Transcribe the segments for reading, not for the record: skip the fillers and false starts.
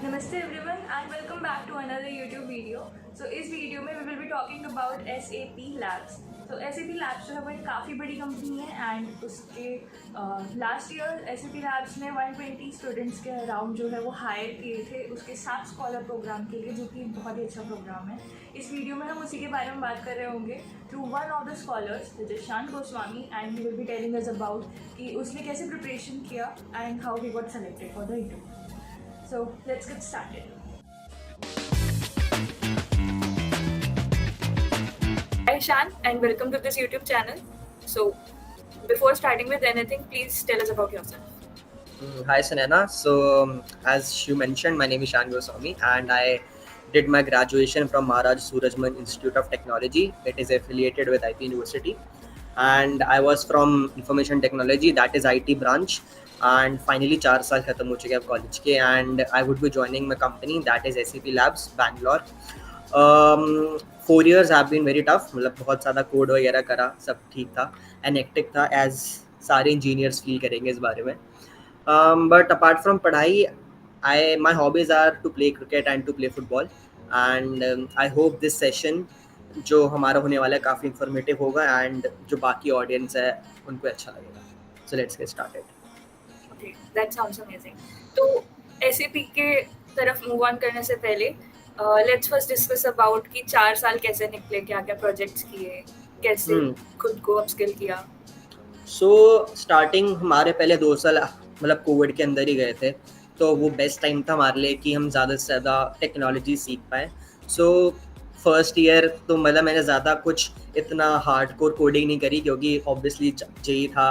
नमस्ते everyone and welcome back to another YouTube video. So इस video में we will be talking about SAP labs. तो SAP labs जो है वो एक काफ़ी बड़ी कंपनी है एंड उसके लास्ट ईयर SAP लैब्स ने 120 स्टूडेंट्स के अराउंड जो है वो हायर किए थे उसके साथ स्कॉलर प्रोग्राम के लिए, जो कि बहुत ही अच्छा प्रोग्राम है। इस वीडियो में हम उसी के बारे में बात कर रहे होंगे through one of the scholars which is Shaan Goswami, and he will be telling us about कि उसने कैसे प्रिपरेशन किया and how he got selected for the interview. So let's get started. Hi Shan and welcome to this YouTube channel. So before starting with anything, please tell us about yourself. Hi Sanena. So as you mentioned, my name is Shan Goswami and I did my graduation from Maharaj Surajman Institute of Technology. It is affiliated with IP University and I was from Information Technology, that is IT branch. And finally 4 साल खत्म हो चुके हैं college के and I would be joining my company, that is SAP Labs Bangalore. 4 years have been very tough. मतलब बहुत ज़्यादा code वगैरह करा, सब ठीक था and hectic था as सारे इंजीनियर्स फील करेंगे इस बारे में. But apart from पढ़ाई, my hobbies are to play cricket and to play football. And I hope this session जो हमारा होने वाला है काफ़ी इंफॉर्मेटिव होगा and जो बाकी ऑडियंस है उनको अच्छा लगेगा. So let's get started. Okay, that sounds amazing. तो SAP के तरफ मूव ऑन करने से पहले लेट्स फर्स्ट डिस्कस अबाउट कि 4 साल कैसे निकले, क्या क्या प्रोजेक्ट्स किए, कैसे खुद को अपस्किल किया. सो स्टार्टिंग हमारे पहले 2 साल मतलब कोविड के अंदर ही गए थे, तो वो बेस्ट टाइम था हमारे लिए कि हम ज़्यादा से ज़्यादा टेक्नोलॉजी सीख पाएँ. सो फर्स्ट ईयर तो मतलब मैंने ज़्यादा कुछ इतना हार्डकोर कोडिंग नहीं करी क्योंकि ऑब्वियसली जेईई था,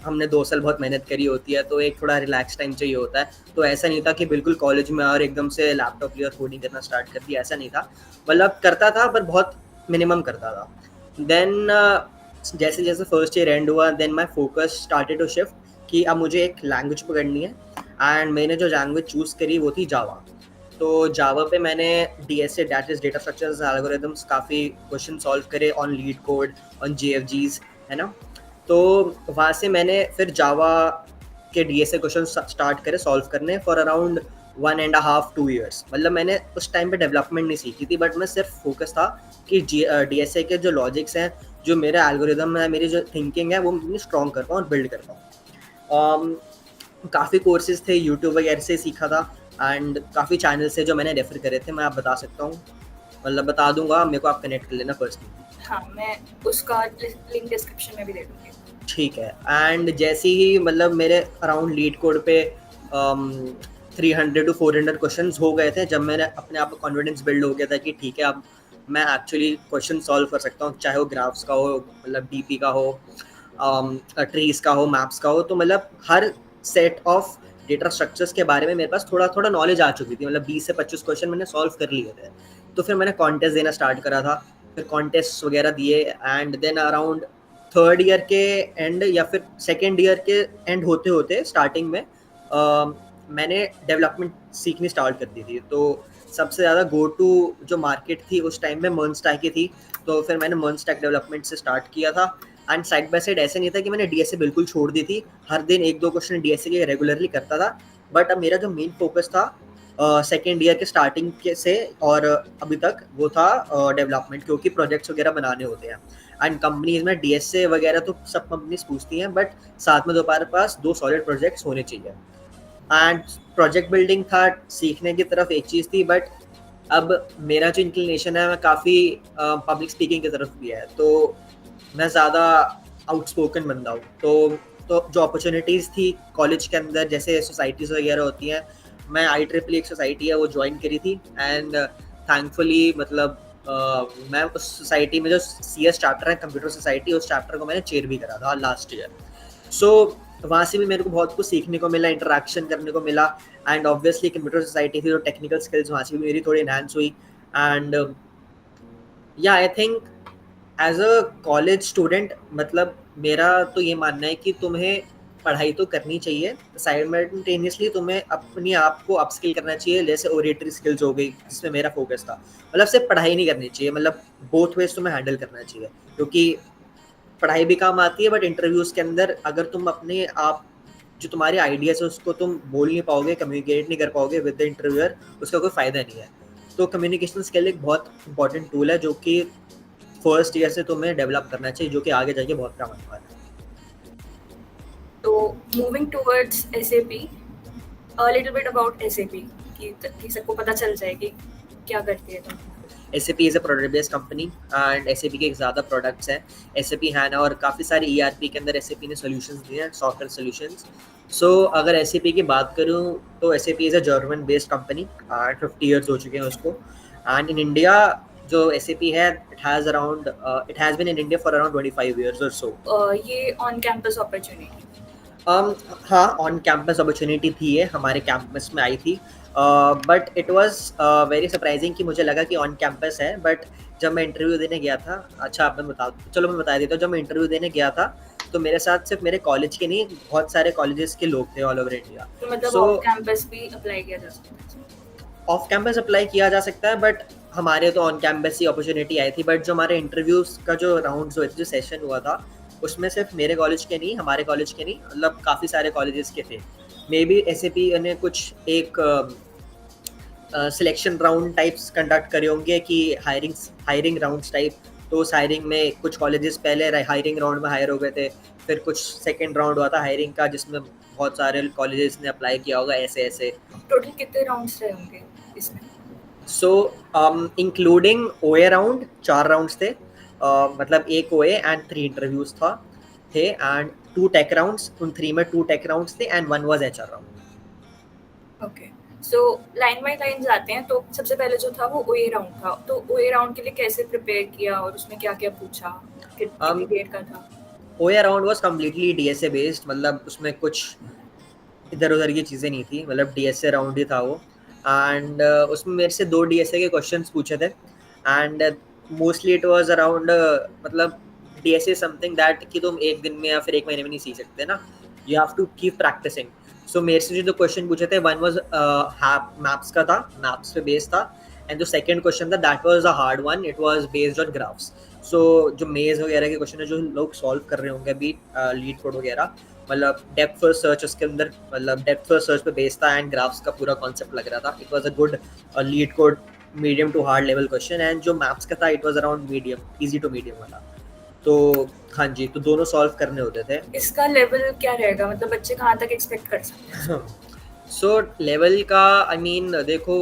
हमने 2 साल बहुत मेहनत करी होती है, तो एक थोड़ा रिलैक्स टाइम चाहिए होता है. तो ऐसा नहीं था कि बिल्कुल कॉलेज में और एकदम से लैपटॉप लिया कोडिंग करना स्टार्ट कर दिया, ऐसा नहीं था. मतलब करता था पर बहुत मिनिमम करता था. देन जैसे जैसे फर्स्ट ईयर एंड हुआ, then my focus started to shift कि अब मुझे एक लैंग्वेज पकड़नी है एंड मैंने जो लैंग्वेज चूज़ करी वो थी जावा. तो जावा पे मैंने DSA, that is data structures algorithms, काफ़ी क्वेश्चन सॉल्व करे on leet code, on JFGs, है ना. तो वहाँ से मैंने फिर जावा के DSA क्वेश्चन स्टार्ट करे सॉल्व करने फॉर अराउंड 1.5-2 years. मतलब मैंने उस टाइम पे डेवलपमेंट नहीं सीखी थी, बट मैं सिर्फ फोकस था कि DSA के जो लॉजिक्स हैं, जो मेरा एल्गोरिदम है, मेरी जो थिंकिंग है, वो मैं स्ट्रॉन्ग कर पाऊँ और बिल्ड कर पाऊँ. काफ़ी कोर्सेज थे, यूट्यूब वगैरह से सीखा था एंड काफ़ी चैनल्स थे जो मैंने रेफर करे थे. मैं आप बता सकता हूँ, मतलब बता दूंगा, मेरे को आप कनेक्ट कर लेना पर्सनली. हाँ, मैं उसका लिंक डिस्क्रिप्शन में भी दे दूँगी. ठीक है. एंड जैसे ही मतलब मेरे अराउंड लीड कोड पे 300 to 400 क्वेश्चंस हो गए थे, जब मैंने अपने आप को कॉन्फिडेंस बिल्ड हो गया था कि ठीक है, अब मैं एक्चुअली क्वेश्चन सॉल्व कर सकता हूँ, चाहे वो ग्राफ्स का हो, मतलब DP का हो, ट्रीज का हो, मैप्स का हो. तो मतलब हर सेट ऑफ डेटा स्ट्रक्चर्स के बारे में मेरे पास थोड़ा थोड़ा नॉलेज आ चुकी थी. मतलब 20 से 25 क्वेश्चन मैंने सॉल्व कर लिए थे. तो फिर मैंने कॉन्टेस्ट देना स्टार्ट करा था, फिर कॉन्टेस्ट वगैरह दिए and then around third year के एंड या फिर सेकेंड ईयर के एंड होते होते स्टार्टिंग में मैंने डेवलपमेंट सीखनी स्टार्ट कर दी थी. तो सबसे ज़्यादा गो टू जो मार्केट थी उस टाइम में मर्नस्टैक की थी, तो फिर मैंने मर्नस्टैक डेवलपमेंट से स्टार्ट किया था. एंड साइड बाय साइड ऐसे नहीं था कि मैंने DSA बिल्कुल छोड़ दी थी, हर दिन 1-2 क्वेश्चन DSA के रेगुलरली करता था. बट अब मेरा जो मेन फोकस था सेकेंड ईयर के स्टार्टिंग के से और अभी तक वो था डेवलपमेंट, क्योंकि प्रोजेक्ट्स वगैरह बनाने होते हैं. एंड कंपनीज में DSA वगैरह तो सब कंपनीज पूछती हैं, बट साथ में दोपहर पास 2 सॉलिड प्रोजेक्ट्स होने चाहिए. एंड प्रोजेक्ट बिल्डिंग था, सीखने की तरफ एक चीज़ थी, बट अब मेरा जो इंक्लिनेशन है मैं काफ़ी पब्लिक स्पीकिंग की तरफ भी है, तो मैं ज़्यादा आउटस्पोकन बंदा हूँ. तो जो अपॉर्चुनिटीज़ थी कॉलेज के अंदर, जैसे सोसाइटीज़ वगैरह होती हैं, मैं IEEE एक सोसाइटी है वो ज्वाइन करी थी एंड थैंकफुली मतलब मैं उस सोसाइटी में जो CS चैप्टर है, कंप्यूटर सोसाइटी, उस चैप्टर को मैंने चेयर भी करा था लास्ट ईयर. सो वहाँ से भी मेरे को बहुत कुछ सीखने को मिला, इंटरेक्शन करने को मिला. एंड ऑब्वियसली कंप्यूटर सोसाइटी थी, तो टेक्निकल स्किल्स वहाँ से भी मेरी थोड़ी एनहांस हुई. And yeah I think as a college student, मतलब मेरा तो ये मानना है कि तुम्हें पढ़ाई तो करनी चाहिए, साइमल्टेनियसली तुम्हें अपने आप को अपस्किल करना चाहिए. जैसे ओरेटरी स्किल्स हो गई, जिसमें मेरा फोकस था. मतलब सिर्फ पढ़ाई नहीं करनी चाहिए, मतलब बोथ वेज तुम्हें हैंडल करना चाहिए, क्योंकि पढ़ाई भी काम आती है, बट इंटरव्यूज़ के अंदर अगर तुम अपने आप जो तुम्हारे आइडियाज है उसको तुम बोल नहीं पाओगे, कम्युनिकेट नहीं कर पाओगे विद द इंटरव्यूअर, उसका कोई फ़ायदा नहीं है। तो कम्युनिकेशन स्किल एक बहुत इंपॉर्टेंट टूल है जो कि फर्स्ट ईयर से तुम्हें डेवलप करना चाहिए, जो कि आगे जाके बहुत काम आने वाला है। तो moving towards SAP, a little bit about SAP कि सबको पता चल जाए कि क्या करती है company. SAP is a product based company and SAP के ज़्यादा प्रोडक्ट्स हैं। SAP HANA और काफ़ी सारे ERP के अंदर SAP ने सॉल्यूशंस दिए हैं, सॉफ्टवेयर सॉल्यूशंस। सो अगर SAP की बात करूँ तो SAP is a German based company and 50 years हो चुके हैं उसको। एंड इन इंडिया जो SAP है it has been in India for around 25 years और सो। ये ऑन कैंपस अपॉर्चुनिटी। हाँ, ऑन कैंपस अपॉर्चुनिटी थी, ये हमारे कैंपस में आई थी, but it was very surprising कि मुझे लगा कि ऑन कैंपस है, बट जब मैं इंटरव्यू देने गया था, अच्छा आप मैं बता देता हूँ। जब मैं इंटरव्यू देने गया था तो मेरे साथ सिर्फ मेरे कॉलेज के नहीं, बहुत सारे कॉलेजेस के लोग थे ऑल ओवर इंडिया। तो मतलब So- ऑफ कैंपस भी अप्लाई किया जा सकता है। ऑफ कैंपस अप्लाई किया जा सकता है, बट हमारे तो ऑन कैंपस ही अपॉर्चुनिटी आई थी। बट जो हमारे इंटरव्यूज का जो राउंड्स हुए थे, जो सेशन हुआ था, उसमें सिर्फ मेरे कॉलेज के नहीं, हमारे कॉलेज के नहीं, मतलब काफ़ी सारे कॉलेजेस के थे। मे बी SAP ने कुछ एक सिलेक्शन राउंड टाइप्स कंडक्ट करे होंगे कि हायरिंग राउंड्स टाइप। तो उस हायरिंग में कुछ कॉलेजेस पहले हायरिंग राउंड में हायर हो गए थे, फिर कुछ सेकेंड राउंड हुआ था हायरिंग का जिसमें बहुत सारे कॉलेजेस ने अप्लाई किया होगा, ऐसे। टोटल कितने राउंड्स रहे होंगे इसमें? सो इंक्लूडिंग OA राउंड 4 राउंड्स थे, मतलब एक OA एंड 3 इंटरव्यूज थे एंड 2 टेक राउंड्स। उन 3 में 2 टेक राउंड्स थे and 1 was HR round. Okay, so line by line जाते हैं। तो सबसे पहले जो था वो OA राउंड था। तो OA राउंड के लिए कैसे प्रिपेयर किया और उसमें क्या क्या पूछा, कितनी डेट का था? OA round was completely DSA based, मतलब उसमें कुछ इधर उधर की चीज़ें नहीं थी, मतलब DSA राउंड ही था वो। एंड उसमें मेरे से 2 DSA के क्वेश्चंस पूछे थे and mostly it was around, मतलब DSA समथिंग दैट कि तुम एक दिन में या फिर एक महीने में नहीं सीख सकते ना, you have to keep practicing. So मेरे से जो क्वेश्चन पूछे थे, वन वाज मैप्स का था, मैप्स पे बेस्ड था, एंड जो सेकंड क्वेश्चन था that was a hard one, it was based on graphs. So जो मेज वगैरह के क्वेश्चन है जो लोग सॉल्व कर रहे होंगे अभी, लीड कोड वगैरह, मतलब डेप्थ फर्स्ट सर्च उसके अंदर, मतलब डेप्थ फर्स्ट सर्च पे बेस्ड था एंड ग्राफ्स का पूरा कॉन्सेप्ट लग रहा था। It was a good LeetCode medium to hard level question, and जो मैप्स का था it was around medium, easy to medium वाला। तो हाँ जी, तो दोनों सॉल्व करने होते थे। इसका लेवल क्या रहेगा, मतलब बच्चे कहाँ तक एक्सपेक्ट कर सकते हैं? सो लेवल का आई मीन देखो,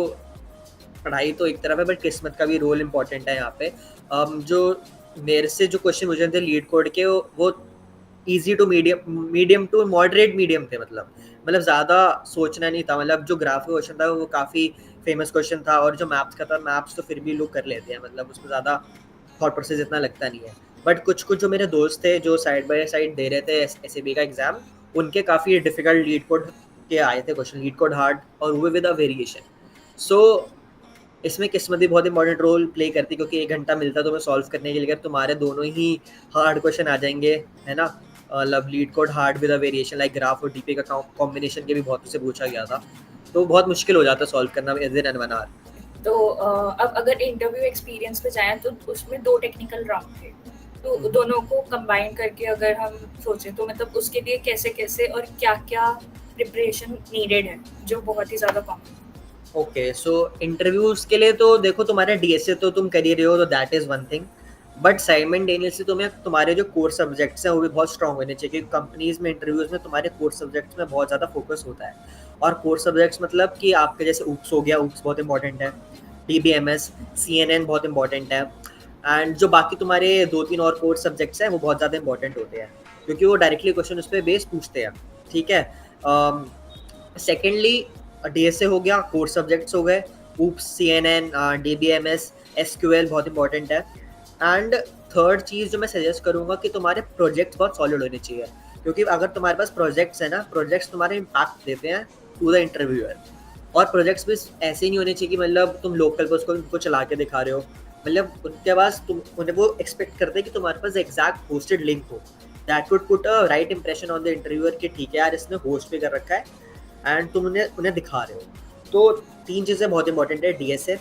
पढ़ाई तो एक तरफ है बट किस्मत का भी रोल इम्पोर्टेंट है यहाँ पे। जो मेरे से जो क्वेश्चन पूछे थे लीड कोड के, वो easy to medium to moderate medium थे, मतलब ज़्यादा सोचना नहीं था। मतलब जो ग्राफ का क्वेश्चन था वो काफ़ी फेमस क्वेश्चन था, और जो मैप्स का था, मैप्स तो फिर भी लोग कर लेते हैं, मतलब उसमें ज़्यादा थॉट प्रोसेस इतना लगता नहीं है। बट कुछ जो मेरे दोस्त थे जो साइड बाय साइड दे रहे थे SAP का एग्ज़ाम, उनके काफ़ी डिफिकल्ट लीड कोड के आए थे क्वेश्चन, लीड कोड हार्ड, और वो विद अ वेरिएशन। सो इसमें किस्मत भी बहुत इंपॉर्टेंट रोल प्ले करती है, क्योंकि 1 घंटा मिलता है तुम्हें सॉल्व करने के लिए, अगर तुम्हारे दोनों ही हार्ड क्वेश्चन आ जाएंगे, है ना, मतलब leet code hard with a variation like graph और DP का कॉम्बिनेशन के भी बहुत से पूछा गया था, तो बहुत मुश्किल हो जाता है सॉल्व करना विद इन 1 आवर। तो अब अगर इंटरव्यू एक्सपीरियंस पे जाएं तो उसमें 2 टेक्निकल राउंड थे। तो दोनों को कंबाइन करके अगर हम सोचें तो मतलब उसके लिए कैसे और क्या प्रिपरेशन नीडेड है जो बहुत ही ज़्यादा कॉमन? ओके, सो इंटरव्यूज के लिए तो देखो, तुम्हारे DSA तो तुम कर ही रहे हो, तो that is one thing, but simultaneously तुम्हें तुम्हारे जो कोर सब्जेक्ट्स हैं वो भी बहुत स्ट्रांग होने चाहिए, क्योंकि कंपनीज में इंटरव्यूज में तुम्हारे कोर सब्जेक्ट्स में बहुत ज़्यादा फोकस होता है। और कोर सब्जेक्ट्स मतलब कि आपके जैसे ऊप्स हो गया, ऊप्स बहुत इंपॉर्टेंट है, DBMS, CNN बहुत इंपॉर्टेंट है, एंड जो बाकी तुम्हारे 2-3 और कोर सब्जेक्ट्स हैं वो बहुत ज़्यादा इंपॉर्टेंट होते हैं, क्योंकि वो डायरेक्टली क्वेश्चन उस पर बेस पूछते हैं, ठीक है। सेकेंडली DSA हो गया, कोर सब्जेक्ट्स हो गए, ऊप्स, CNN, DBMS, SQL बहुत इंपॉर्टेंट है। एंड थर्ड चीज़ जो मैं सजेस्ट करूँगा कि तुम्हारे प्रोजेक्ट्स बहुत सॉलिड होने चाहिए, क्योंकि अगर तुम्हारे पास प्रोजेक्ट्स है ना, प्रोजेक्ट्स तुम्हारे इम्पैक्ट देते हैं टू द इंटरव्यूअर। और प्रोजेक्ट्स भी ऐसे नहीं होने चाहिए कि मतलब तुम लोकल पर उसको उनको चला के दिखा रहे हो, मतलब उनके पास तुम उन्हें वो एक्सपेक्ट करते हैं कि तुम्हारे पास एग्जैक्ट होस्टेड लिंक हो, that would put a right impression on the interviewer कि ठीक है यार, इसने होस्ट भी कर रखा है, एंड तुम उन्हें दिखा रहे हो। तो 3 चीज़ें बहुत इंपॉर्टेंट है, DSA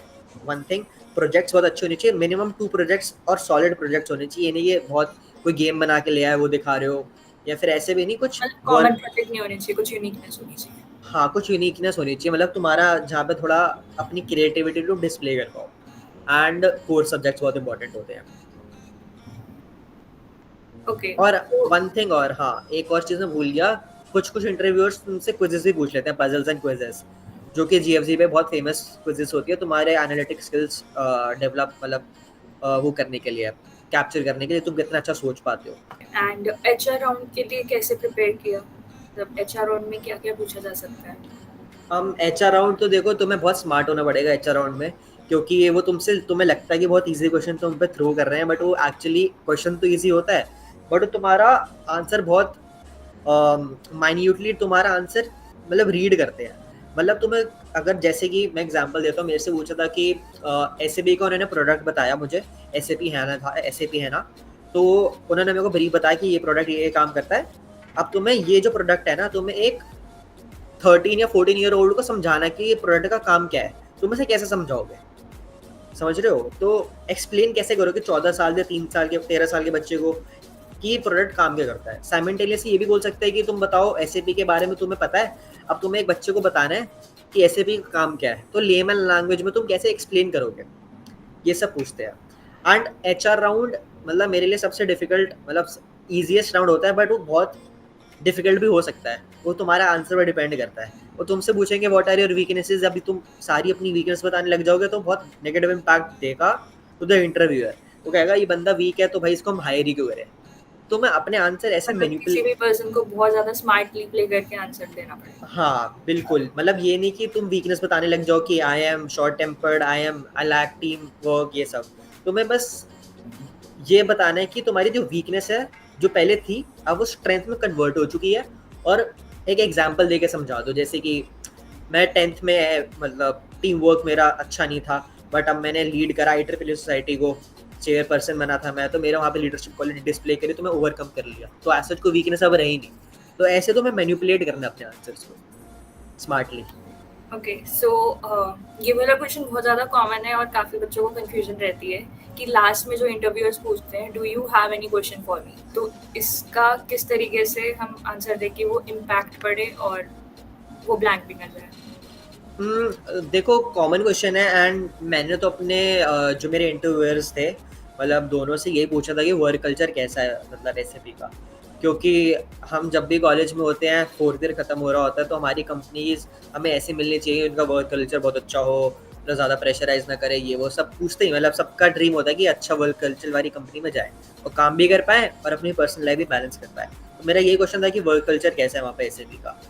वन थिंग, प्रोजेक्ट्स बहुत अच्छे होने चाहिए, मिनिमम 2 प्रोजेक्ट्स और सॉलिड प्रोजेक्ट्स होने चाहिए, नहीं ये बहुत कोई गेम बना के ले आए वो दिखा रहे हो, या फिर ऐसे भी नहीं कुछ मतलब कॉमन प्रोजेक्ट नहीं होनी चाहिए, कुछ यूनिकनेस होनी चाहिए। हाँ कुछ यूनिकनेस होनी चाहिए, मतलब तुम्हारा जहाँ पे थोड़ा अपनी क्रिएटिविटी तुम डिस्प्ले कर पाओ। एंड कोर सब्जेक्ट्स बहुत इंपॉर्टेंट होते हैं। ओके और तो वन थिंग और, हाँ एक और चीज़ मैं भूल गया, कुछ कुछ इंटरव्यूअर्स तुमसे क्विजेस भी पूछ लेते हैं, पजल्स एंड क्विजेस, जो कि जीएफजी पे बहुत फेमस क्विजेस होती है तुम्हारे एनालिटिक स्किल्स डेवलप, मतलब वो करने के लिए, कैप्चर करने के लिए तुम कितना अच्छा सोच पाते हो। एंड एचआर राउंड के लिए कैसे प्रिपेयर किया, मतलब एचआर राउंड में क्या क्या पूछा जा सकता है? हम एचआर राउंड तो देखो तुम्हें बहुत स्मार्ट होना पड़ेगा एचआर राउंड में, क्योंकि वो तुमसे, तुम्हें लगता है कि बहुत इजी क्वेश्चन तुम पे थ्रो कर रहे हैं, बट वो एक्चुअली क्वेश्चन तो इजी होता है, बट तुम्हारा आंसर बहुत माइन्यूटली तुम्हारा आंसर मतलब रीड करते हैं। मतलब तुम्हें अगर, जैसे कि मैं एग्जांपल देता हूँ, मेरे से पूछा था कि एसएपी का उन्होंने प्रोडक्ट बताया मुझे, एसएपी है ना था, एसएपी है ना, तो उन्होंने मेरे को ब्रीफ बताया कि ये प्रोडक्ट ये काम करता है। अब तुम्हें ये जो प्रोडक्ट है ना, तुम्हें एक 13 या 14 ईयर ओल्ड को समझाना कि ये प्रोडक्ट का काम क्या है, तुम इसे कैसे समझाओगे? समझ रहे हो? तो एक्सप्लेन कैसे करोगे 14 साल या 3 साल के 13 साल के बच्चे को कि प्रोडक्ट काम क्या करता है? साइमल्टेनियसली ये भी बोल सकते हैं कि तुम बताओ एसएपी के बारे में तुम्हें पता है, अब तुम्हें एक बच्चे को बताना है कि एसएपी का काम क्या है, तो लेमन लैंग्वेज में तुम कैसे एक्सप्लेन करोगे? ये सब पूछते हैं। एंड एचआर राउंड मतलब मेरे लिए सबसे डिफिकल्ट, मतलब ईजीएस्ट राउंड होता है, बट वो बहुत डिफिकल्ट भी हो सकता है, वो तुम्हारा आंसर पर डिपेंड करता है। वो तुमसे पूछेंगे व्हाट आर योर वीकनेसेस, अभी तुम सारी अपनी वीकनेस बताने लग जाओगे तो बहुत नेगेटिव इम्पैक्ट देगा टू द इंटरव्यूअर। वो कहेगा ये बंदा वीक है तो भाई इसको हम हायर ही क्यों करें? तो मैं अपने आंसर ऐसे मतलब किसी भी पर्सन को बहुत ज्यादा स्मार्टली प्ले करके आंसर देना पड़ेगा। हाँ बिल्कुल, मतलब ये नहीं कि तुम वीकनेस बताने लग जाओ कि I am short tempered, I lack team work, ये सब। तुम्हें बस ये बताना है कि तुम्हारी जो वीकनेस है जो पहले थी, अब वो स्ट्रेंथ में कन्वर्ट हो चुकी है, और एक एग्जांपल देके समझा दो। जैसे कि मैं 10th में, मतलब टीम वर्क मेरा अच्छा नहीं था, बट अब मैंने लीड करा IEEE सोसाइटी को, चेयरपर्सन बना था मैं, तो मेरा वहाँ पे लीडरशिप क्वालिटी डिस्प्ले करी, तो मैं ओवरकम कर लिया, तो ऐसा कोई वीकनेस अब रही नहीं। तो ऐसे तो मैं मैनिपुलेट करना अपने आंसर्स को स्मार्टली। ओके सो ये वाला क्वेश्चन बहुत ज़्यादा कॉमन है और काफ़ी बच्चों को कंफ्यूजन रहती है कि लास्ट में जो इंटरव्यूअर्स पूछते हैं do you have any question for me, तो इसका किस तरीके से हम आंसर दें कि वो इम्पैक्ट पड़े और वो ब्लैंक भी न जाए? देखो कॉमन क्वेश्चन है, एंड मैंने तो अपने जो मेरे इंटरव्यूअर्स थे, मतलब दोनों से यही पूछा था कि वर्क कल्चर कैसा है, मतलब एसएपी का। क्योंकि हम जब भी कॉलेज में होते हैं, 4th ईयर खत्म हो रहा होता है, तो हमारी कंपनीज हमें ऐसे मिलनी चाहिए उनका वर्क कल्चर बहुत अच्छा हो, मतलब ज़्यादा प्रेशराइज ना करे, ये वो सब पूछते ही, मतलब सबका ड्रीम होता है कि अच्छा वर्क कल्चर वाली कंपनी में जाए और काम भी कर पाए और अपनी पर्सनल लाइफ भी बैलेंस कर पाए। तो मेरा यही क्वेश्चन था कि वर्क कल्चर कैसा है वहाँ पे एसएपी का।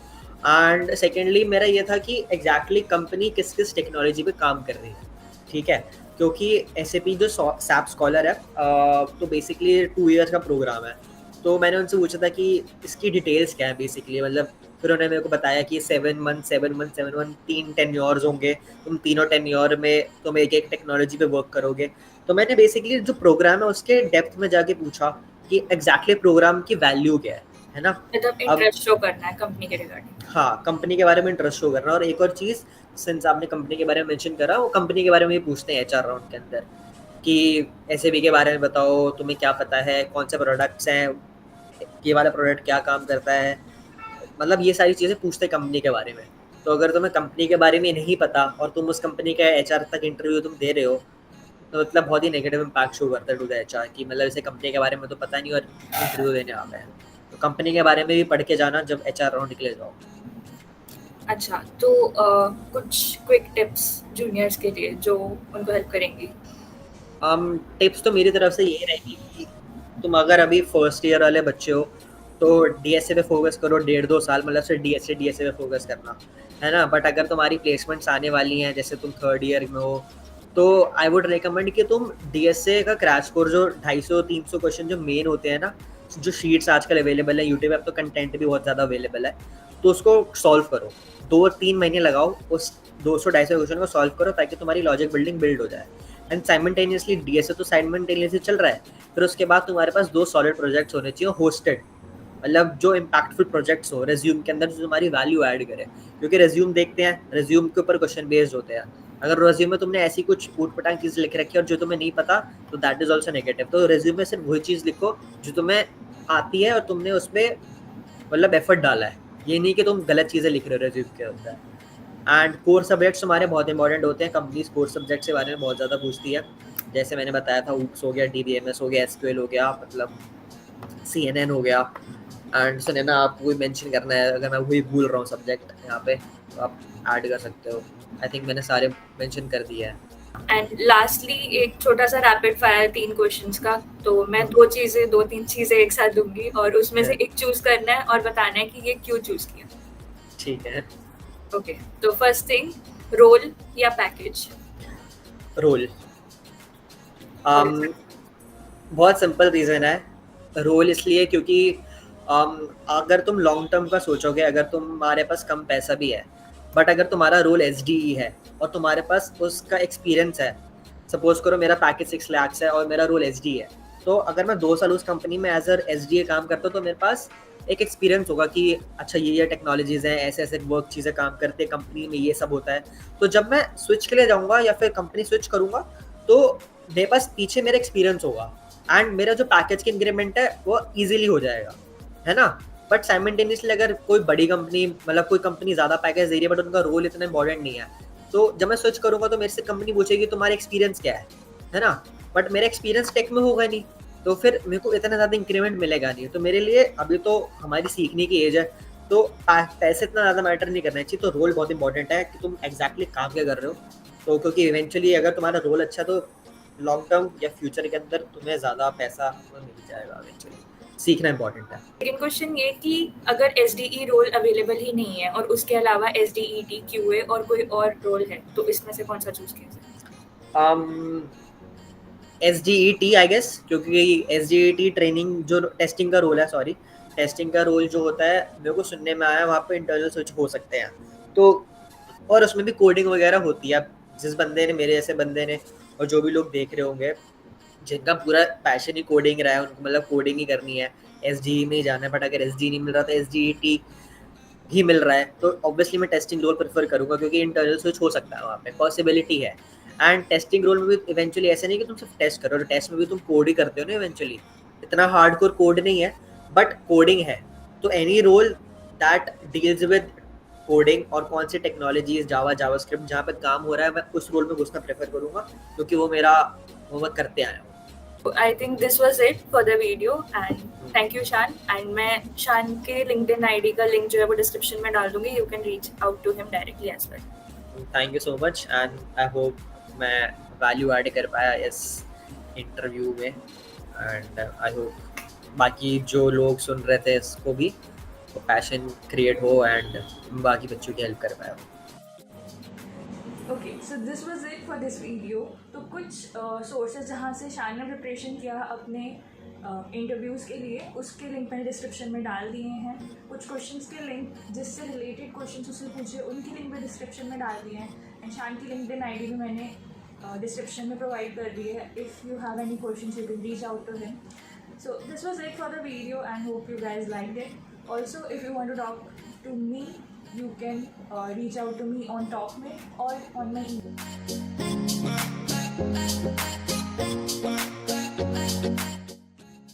एंड सेकेंडली मेरा ये था कि एग्जैक्टली कंपनी किस किस टेक्नोलॉजी पे काम कर रही है, ठीक है? क्योंकि एसएपी जो सैप स्कॉलर है, तो बेसिकली 2 ईयर्स का प्रोग्राम है, तो मैंने उनसे पूछा था कि इसकी डिटेल्स क्या है बेसिकली, मतलब फिर उन्होंने मेरे को बताया कि 7 मंथ 3 टेन्योर्स होंगे, तुम तीनों टेन्योर में तुम एक एक टेक्नोलॉजी पे वर्क करोगे। तो मैंने बेसिकली जो प्रोग्राम है उसके डेप्थ में जाके पूछा कि एग्जैक्टली प्रोग्राम की वैल्यू क्या है ना? मतलब अब इंटरेस्ट शो करना है कंपनी के रिगार्डिंग। हाँ, कंपनी के बारे में इंटरेस्ट शो करना। और एक और चीज़, सिंस आपने कंपनी के बारे में मेंशन करा, वो कंपनी के बारे में भी पूछते हैं एचआर राउंड के अंदर कि एसएबी के बारे में बताओ, तुम्हें क्या पता है, कौन से प्रोडक्ट्स हैं, ये वाला प्रोडक्ट क्या काम करता है, मतलब ये सारी चीज़ें पूछते हैं कंपनी के बारे में। तो अगर तुम्हें कंपनी के बारे में नहीं पता और तुम उस कंपनी का एचआर तक इंटरव्यू तुम दे रहे हो, तो मतलब बहुत ही नेगेटिव इम्पैक्ट शो करता है टू द एचआर कि मतलब इसे कंपनी के बारे में तो पता नहीं और इंटरव्यू देने आ गए हैं। तो कंपनी के बारे में भी पढ़ के जाना जब एचआर राउंड निकले जाओ। अच्छा तो कुछ क्विक टिप्स जूनियर्स के लिए जो उनको हेल्प करेंगी? टिप्स तो मेरी तरफ से ये रहेगी कि तुम अगर अभी फर्स्ट ईयर वाले बच्चे हो तो डीएसए पे फोकस करो, 1.5-2 साल, मतलब सिर्फ डीएसए पे फोकस करना है ना। बट अगर तुम्हारी प्लेसमेंट्स आने वाली हैं, जैसे तुम 3rd ईयर में हो, तो आई वुड रिकमेंड कि तुम डीएसए का क्रैश कोर्स जो 250-300 क्वेश्चन जो मेन होते हैं ना, जो शीट्स आजकल अवेलेबल है यूट्यूब पे, तो कंटेंट भी बहुत ज़्यादा अवेलेबल है, तो उसको सॉल्व करो। 2-3 महीने लगाओ उस 200-250 क्वेश्चन को सॉल्व करो, ताकि तुम्हारी लॉजिक बिल्डिंग बिल्ड हो जाए। एंड साइमल्टेनियसली डीएसए तो साइमल्टेनियसली चल रहा है, फिर उसके बाद तुम्हारे पास 2 सॉलिड प्रोजेक्ट्स होने चाहिए होस्टेड, मतलब जो इम्पैक्टफुल प्रोजेक्ट्स हो रेज्यूम के अंदर, जो तुम्हारी वैल्यू ऐड करे। क्योंकि रेज्यूम देखते हैं, रेज्यूम के ऊपर क्वेश्चन बेस्ड होते हैं। अगर रेज्यूम में तुमने ऐसी कुछ ऊट-पटांग चीज़ लिख रखी है और जो तुम्हें नहीं पता, तो दैट इज ऑल्सो नेगेटिव। तो रेज्यूम में सिर्फ वही चीज़ लिखो जो तुम्हें आती है और तुमने उसमें मतलब एफर्ट डाला है, ये नहीं कि तुम गलत चीज़ें लिख रहे हो रेज्यूम के अंदर। एंड कोर सब्जेक्ट्स हमारे बहुत इंपॉर्टेंट होते हैं, कंपनीज कोर सब्जेक्ट्स के बारे में बहुत ज़्यादा पूछती है, जैसे मैंने बताया था ऊप्स हो गया, DBMS हो गया, SQL हो गया, मतलब CNN हो गया। एंड सुनैना आप कोई मेंशन करना है, अगर मैं वही भूल रहा हूँ सब्जेक्ट यहाँ पे तो आप ऐड कर सकते हो। आई थिंक मैंने सारे मेंशन कर दिए हैं। एंड लास्टली एक छोटा सा रैपिड फायर 3 क्वेश्चंस का, तो मैं 2-3 चीजें एक साथ दूंगी और उसमें से एक चूज करना है और बताना है कि ये क्यों चूज किया। ठीक है। ओके, तो फर्स्ट थिंग, रोल या पैकेज? रोल। बहुत सिंपल रीज़न है, रोल इसलिए क्योंकि अगर तुम लॉन्ग टर्म का सोचोगे, अगर तुम्हारे पास कम पैसा भी है बट अगर तुम्हारा रोल SDE है और तुम्हारे पास उसका एक्सपीरियंस है, सपोज करो मेरा पैकेज 6 लाख है और मेरा रोल SDE है, तो अगर मैं 2 साल उस कंपनी में एज SDA काम करता हूँ तो मेरे पास एक एक्सपीरियंस होगा कि अच्छा ये टेक्नोलॉजीज़ हैं, ऐसे ऐसे वर्क चीज़ें काम करते हैं, कंपनी में ये सब होता है। तो जब मैं स्विच के लिए जाऊँगा या फिर कंपनी स्विच करूँगा तो मेरे पास पीछे मेरा एक्सपीरियंस होगा एंड मेरा जो पैकेज की इंक्रीमेंट है वो ईजिली हो जाएगा, है ना। बट साइमल्टेनियसली अगर कोई बड़ी कंपनी, मतलब कोई कंपनी ज़्यादा पैकेज दे रही है बट उनका रोल इतना इंपॉर्टेंट नहीं है, तो जब मैं स्विच करूँगा तो मेरे से कंपनी पूछेगी तुम्हारा एक्सपीरियंस क्या है ना। बट मेरा एक्सपीरियंस टेक में होगा नहीं, तो फिर मेरे को इतना ज़्यादा इंक्रीमेंट मिलेगा नहीं। तो मेरे लिए अभी तो हमारी सीखने की एज है, तो पैसे इतना ज़्यादा मैटर नहीं करना चाहिए। तो रोल बहुत इंपॉर्टेंट है कि तुम एग्जैक्टली काम क्या कर रहे हो, तो क्योंकि इवेंचुअली अगर तुम्हारा रोल अच्छा तो लॉन्ग टर्म या फ्यूचर के अंदर तुम्हें ज़्यादा पैसा मिल जाएगा इवेंचुअली। सीखना इंपॉर्टेंट है। सेकंड क्वेश्चन ये कि अगर SDE रोल अवेलेबल ही नहीं है और उसके अलावा SDET QA और कोई और रोल है, तो इसमें से कौन सा चूज किया जाए? SDET आई गेस, क्योंकि SDET ट्रेनिंग जो टेस्टिंग का रोल है, सॉरी टेस्टिंग का रोल जो होता है मेरे को सुनने में आया वहाँ पे इंटरनल स्विच हो सकते हैं, तो और उसमें भी कोडिंग वगैरह होती है। जिस बंदे ने, मेरे जैसे बंदे ने और जो भी लोग देख रहे होंगे जिनका पूरा पैशन ही कोडिंग रहा है, उनको मतलब कोडिंग ही करनी है, SDE में ही जाना है, बट अगर SDE नहीं मिल रहा तो SDET ही मिल रहा है, तो ऑब्वियसली मैं टेस्टिंग रोल प्रेफर करूंगा क्योंकि इंटरनल स्विच हो सकता है, वहाँ पे पॉसिबिलिटी है। एंड टेस्टिंग रोल में भी इवेंचुअली ऐसा नहीं कि तुम सिर्फ टेस्ट करो, टेस्ट में भी तुम कोड ही करते हो ना इवेंचुअली, इतना हार्डकोर कोड नहीं है बट कोडिंग है। तो any role that deals with coding और कौन सी टेक्नोलॉजीज, जावास्क्रिप्ट जहाँ पे काम हो रहा है, मैं उस रोल में घुसना प्रेफर करूँगा क्योंकि वो मेरा वो मैं करते आया हूँ। I think this was it for the video and thank you Shan, and मैं शान के LinkedIn ID का लिंक जो है वो डिस्क्रिप्शन में डाल दूंगी, you can reach out to him directly as well. Thank you so much and I hope मैं वैल्यू ऐड कर पाया इस इंटरव्यू में, एंड आई होप बाकी जो लोग सुन रहे थे इसको भी तो पैशन क्रिएट हो एंड बाकी बच्चों की हेल्प कर पाया। Okay, so this was it for this video. तो कुछ सोर्सेज जहाँ से शान ने प्रिपरेशन किया अपने इंटरव्यूज़ के लिए, उसके लिंक मैंने डिस्क्रिप्शन में डाल दिए हैं। कुछ क्वेश्चंस के लिंक जिससे रिलेटेड क्वेश्चंस उससे पूछे उनकी लिंक भी डिस्क्रिप्शन में डाल दिए हैं, एंड शान की लिंक्डइन ID भी मैंने डिस्क्रिप्शन में प्रोवाइड कर दी है। If you have any questions you can reach out to him. So this was it for the video and hope you guys liked it. Also, if you want to talk to me, you can reach out to me on TalkMate or on my email.